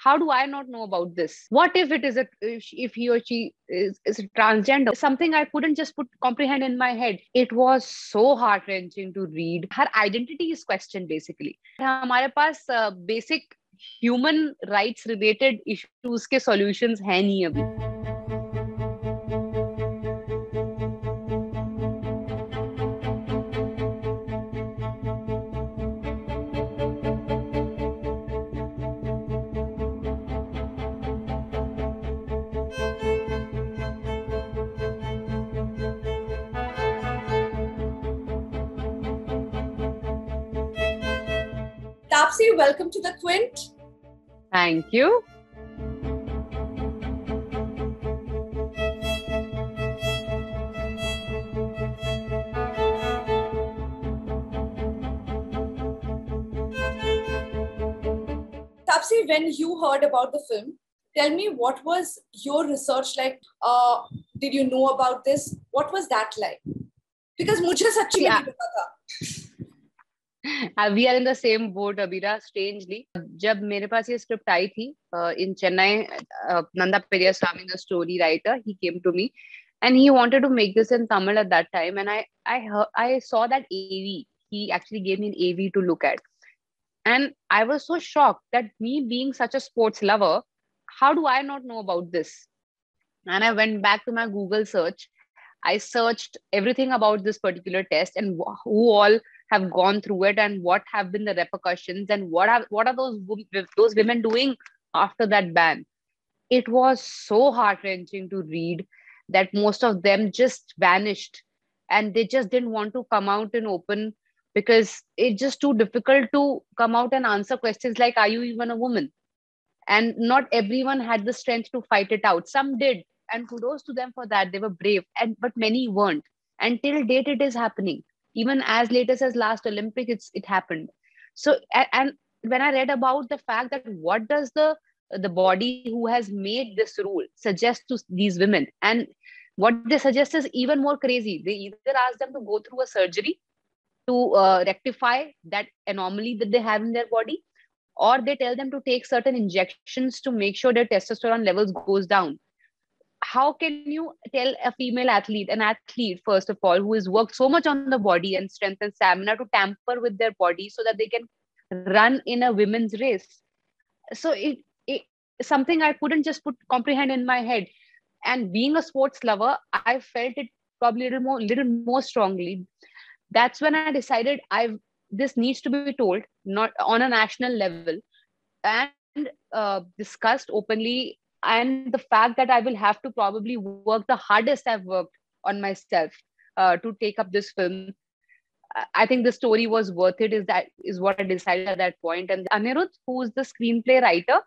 how do I not know about this? What if it is if he or she is transgender? Something I couldn't just comprehend in my head. It was so heart wrenching to read. Her identity is questioned basically. हमारे पास basic human rights related issues के solutions हैं नहीं अभी. Taapsee, welcome to the Quint. Thank you. Taapsee, when you heard about the film, tell me, what was your research like? Did you know about this? What was that like? Because मुझे सच्ची में नहीं पता था. We are in the same boat, Abira. Strangely, जब मेरे पास ये script I थी in Chennai, Nanda Periyaswamy, the story writer, he came to me and he wanted to make this in Tamil at that time. And I saw that AV. He actually gave me an AV to look at. And I was so shocked that me being such a sports lover, how do I not know about this? And I went back to my Google search. I searched everything about this particular test and who all have gone through it and what have been the repercussions and what are those women doing after that ban. It was so heart-wrenching to read that most of them just vanished and they just didn't want to come out in open because it's just too difficult to come out and answer questions like, are you even a woman? And not everyone had the strength to fight it out. Some did, and kudos to them for that. They were brave, but many weren't. And till date, it is happening. Even as late as last Olympic, it happened. So, and when I read about the fact that what does the body who has made this rule suggest to these women, and what they suggest is even more crazy. They either ask them to go through a surgery to rectify that anomaly that they have in their body, or they tell them to take certain injections to make sure their testosterone levels goes down. How can you tell a female athlete, an athlete, first of all, who has worked so much on the body and strength and stamina to tamper with their body so that they can run in a women's race? So it something I couldn't just comprehend in my head. And being a sports lover, I felt it probably a little more strongly. That's when I decided this needs to be told, not on a national level, and discussed openly. And the fact that I will have to probably work the hardest I've worked on myself to take up this film. I think the story was worth it, is what I decided at that point. And Anirudh, who is the screenplay writer,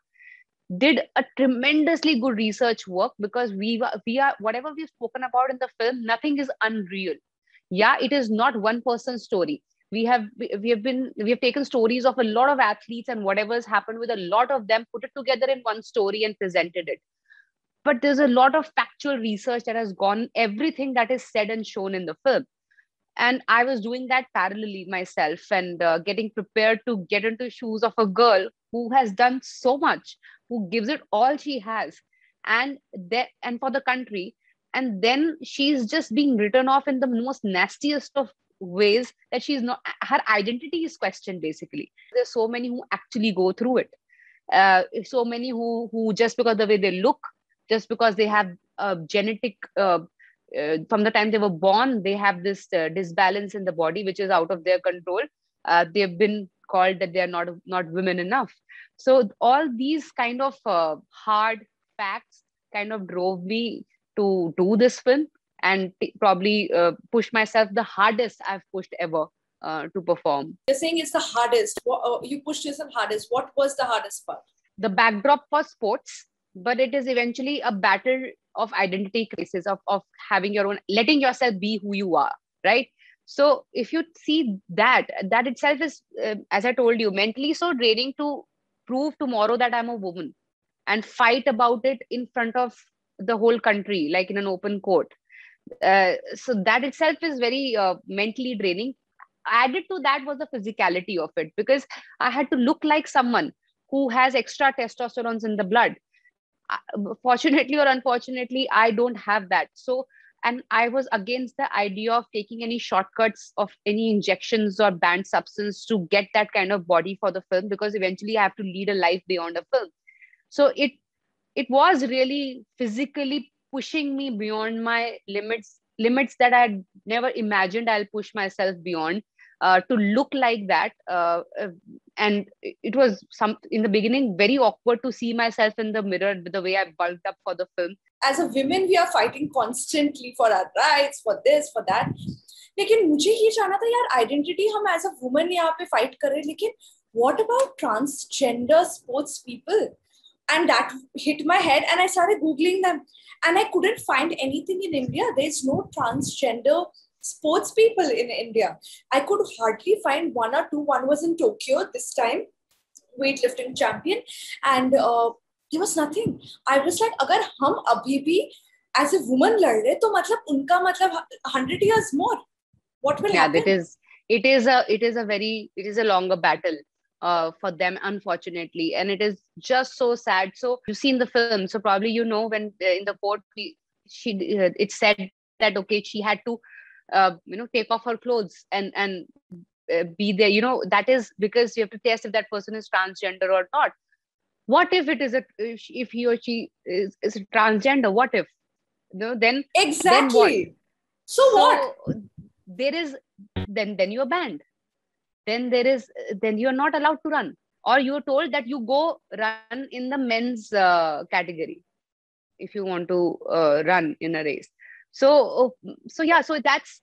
did a tremendously good research work, because we are whatever we've spoken about in the film, nothing is unreal. Yeah, it is not one person's story. We have taken stories of a lot of athletes and whatever's happened with a lot of them, put it together in one story and presented it. But there's a lot of factual research that has gone everything that is said and shown in the film. And I was doing that parallelly myself, and getting prepared to get into shoes of a girl who has done so much, who gives it all she has, and for the country. And then she's just being written off in the most nastiest of ways, that she's not, her identity is questioned basically. There's so many who actually go through it. So many who just because the way they look, just because they have a genetic from the time they were born, they have this disbalance in the body which is out of their control. They've been called that they are not women enough. So all these kind of hard facts kind of drove me to do this film, and probably push myself the hardest I've pushed ever to perform. You're saying it's the hardest. You pushed yourself hardest. What was the hardest part? The backdrop for sports, but it is eventually a battle of identity crisis, of having your own, letting yourself be who you are, right? So if you see that itself is, as I told you, mentally so draining to prove tomorrow that I'm a woman and fight about it in front of the whole country, like in an open court. So that itself is very mentally draining. Added to that was the physicality of it, because I had to look like someone who has extra testosterone in the blood. Fortunately or unfortunately, I don't have that. So, and I was against the idea of taking any shortcuts of any injections or banned substance to get that kind of body for the film, because eventually I have to lead a life beyond a film. So it was really physically pushing me beyond my limits that I had never imagined I'll push myself beyond, to look like that. And it was in the beginning very awkward to see myself in the mirror with the way I bulked up for the film. As a women, we are fighting constantly for our rights, for this, for that. लेकिन मुझे ये जानना था यार, identity हम as a woman यहाँ पे fight कर रहे हैं, लेकिन what about transgender sports people? And that hit my head, and I started Googling them, and I couldn't find anything in India. There's no transgender sports people in India. I could hardly find one or two. One was in Tokyo this time, weightlifting champion, and there was nothing. I was like, अगर हम अभी भी as a woman लड़ रहे, तो मतलब उनका मतलब 100 years more. What will happen? It is a longer battle for them, unfortunately, and it is just so sad. So you've seen the film, so probably you know when in the court it said that okay, she had to take off her clothes and be there. That is because you have to test if that person is transgender or not. What if it is if he or she is a transgender? What if then exactly then what? So what? Then you're banned. Then you're not allowed to run, or you're told that you go run in the men's category if you want to run in a race. So that's,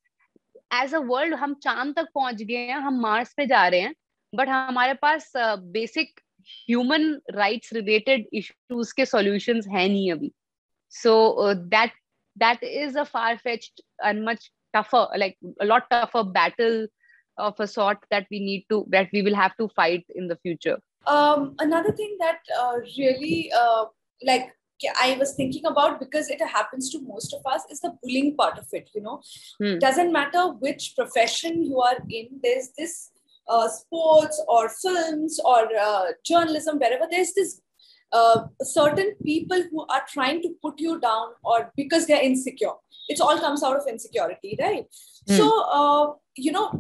as a world हम चांद तक पहुंच गए हैं, हम Mars पे जा रहे हैं, but हमारे पास basic human rights related issues के solutions हैं नहीं अभी. So that is a far-fetched and much tougher, like a lot tougher battle of a sort that we will have to fight in the future. Another thing that really like I was thinking about, because it happens to most of us, is the bullying part of it. Doesn't matter which profession you are in, there's this sports or films or journalism, wherever there's this certain people who are trying to put you down, or because they're insecure. It all comes out of insecurity, right? So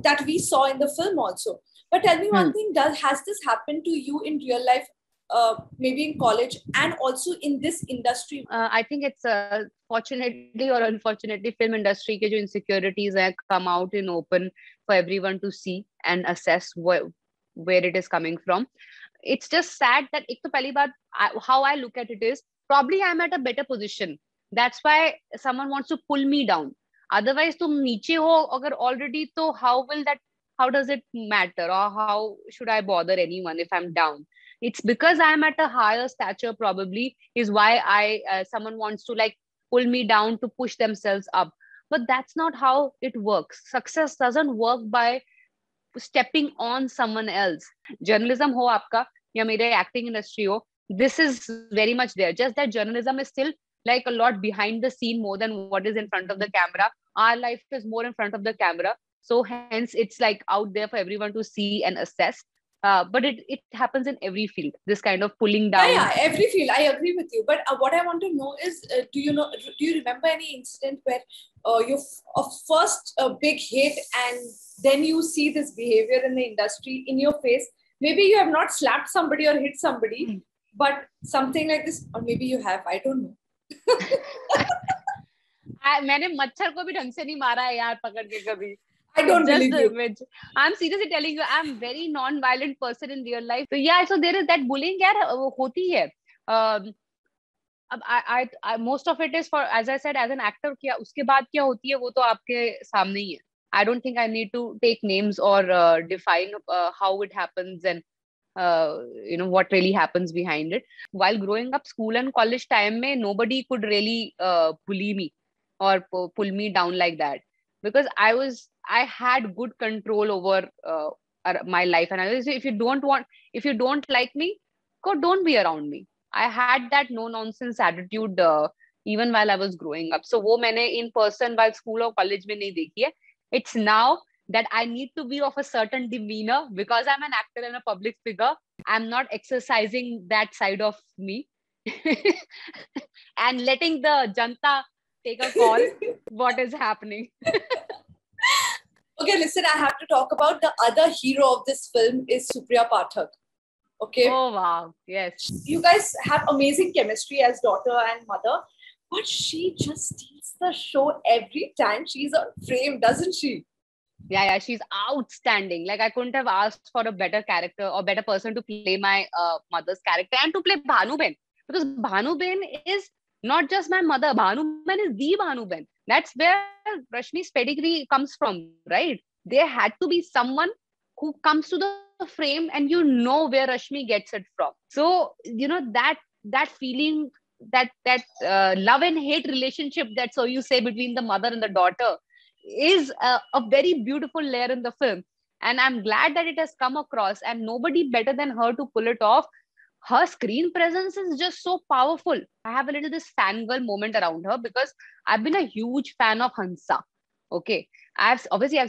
that we saw in the film also. But tell me one thing, has this happened to you in real life, maybe in college and also in this industry? I think it's fortunately or unfortunately, film industry ke jo insecurities have come out in open for everyone to see and assess where it is coming from. It's just sad that ek to pehli baat, how I look at it is, probably I'm at a better position. That's why someone wants to pull me down. Otherwise, तुम नीचे हो अगर already, तो how does it matter, or how should I bother anyone if I'm down? It's because I'm at a higher stature, probably, is why someone wants to like pull me down to push themselves up. But that's not how it works. Success doesn't work by stepping on someone else. Journalism ho aapka ya mere acting industry ho, this is very much there. Just that journalism is still like a lot behind the scene more than what is in front of the camera. Our life is more in front of the camera. So hence it's like out there for everyone to see and assess. But it happens in every field, this kind of pulling down. Yeah, every field. I agree with you. But what I want to know is, do you remember any incident where you first big hit and then you see this behavior in the industry in your face? Maybe you have not slapped somebody or hit somebody, but something like this, or maybe you have. I don't know. मैंने मच्छर को भी ढंग से नहीं मारा है यार पकड़ के कभी. I don't believe you. I'm seriously telling you, I'm very non-violent person in real life. So yeah, so there is that bullying यार होती है. I most of it is for, as I said, as an actor. क्या उसके बाद क्या होती है वो तो आपके सामने ही है. I don't think I need to take names or define how it happens and what really happens behind it. While growing up, school and college time mein, nobody could really bully me or pull me down like that, because I had good control over my life. And I was, if you don't like me, don't be around me. I had that no nonsense attitude even while I was growing up. So wo maine in person while school or college mein nahi dekhi hai. It's now that I need to be of a certain demeanor because I'm an actor and a public figure. I'm not exercising that side of me and letting the janta take a call what is happening. Okay, listen, I have to talk about the other hero of this film is Supriya Pathak. Okay. Oh, wow. Yes. You guys have amazing chemistry as daughter and mother, but she just steals the show every time she's on frame, doesn't she? Yeah, she's outstanding. Like, I couldn't have asked for a better character or better person to play my mother's character and to play Bhanuben. Because Bhanuben is not just my mother. Bhanuben is the Bhanuben. That's where Rashmi's pedigree comes from, right? There had to be someone who comes to the frame and you know where Rashmi gets it from. So, that feeling, that love and hate relationship that, so you say, between the mother and the daughter is a very beautiful layer in the film. And I'm glad that it has come across, and nobody better than her to pull it off. Her screen presence is just so powerful. I have a little this fangirl moment around her because I've been a huge fan of Hansa. Okay. I've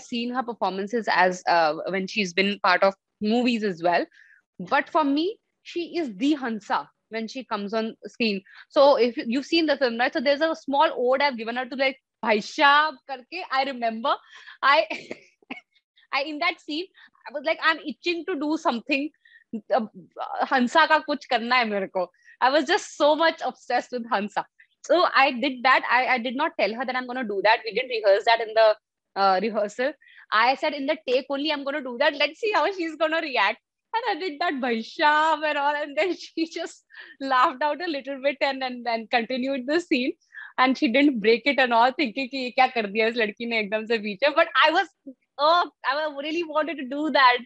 seen her performances as when she's been part of movies as well. But for me, she is the Hansa when she comes on screen. So if you've seen the film, right? So there's a small ode I've given her to, like, Bhaishab karke. I remember I in that scene, I was like, I'm itching to do something. Hansa ka kuch karna hai mere ko. I was just so much obsessed with Hansa. So I did that. I did not tell her that I'm going to do that. We didn't rehearse that in the rehearsal. I said in the take only, I'm going to do that. Let's see how she's going to react. And I did that Bhaishab and all. And then she just laughed out a little bit and continued the scene. And she didn't break it and all, thinking कि क्या कर दिया इस लड़की ने एकदम से पीछे. But I really wanted to do that.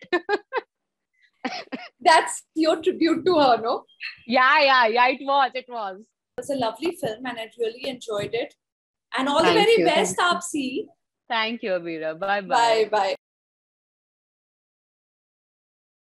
That's your tribute to her, no? Yeah, it was. It was a lovely film and I really enjoyed it. And all the Thank very you. best, Taapsee. Thank you, Abira. Bye-bye. Bye-bye.